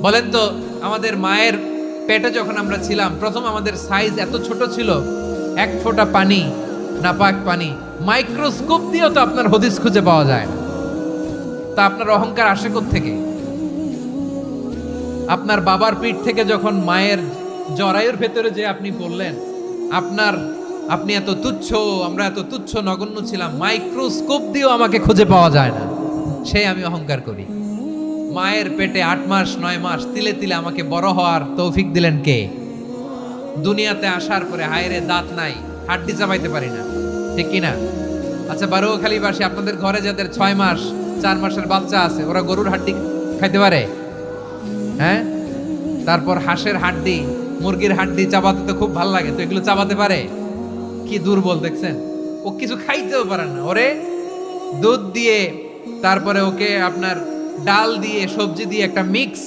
বলেন তো, আমাদের মায়ের পেটে যখন আমরা ছিলাম, প্রথম আমাদের সাইজ এত ছোট ছিল, এক ফোঁটা পানি, নাপাক পানি, মাইক্রোস্কোপ দিয়েও তো আপনার হদিস খুঁজে পাওয়া যায় না। তা আপনার অহংকার আসে থেকে? আপনার বাবার পিঠ থেকে যখন মায়ের জরায়ুর ভেতরে যে আপনি বললেন আপনি এত তুচ্ছ, আমরা এত তুচ্ছ নগণ্য ছিলাম, মাইক্রোস্কোপ দিয়েও আমাকে খুঁজে পাওয়া যায় না, সেই আমি অহংকার করি। মায়ের পেটে 8 মাস 9 মাস তিলে তিলে আমাকে বড় হওয়ার তৌফিক দিলেন কে? দুনিয়াতে আসার পরে হায়রে দাঁত নাই, হাড্ডি চাবাইতে পারি না, ঠিক কিনা? আচ্ছা, বারোখালীবাসী, আপনাদের ঘরে যাদের 6 মাস 4 মাসের বাচ্চা আছে, ওরা গরুর হাড্ডি খাইতে পারে? হ্যাঁ। তারপর হাঁসের হাড্ডি, মুরগির হাড্ডি চাবাতে তো খুব ভালো লাগে, তো এগুলো চাবাতে পারে? কি দুর্বল দেখছেন, ও কিছু খাইতেও পারে না। ওরে দুধ দিয়ে, তারপরে ওকে আপনার ডাল দিয়ে, সবজি দিয়ে একটা মিক্স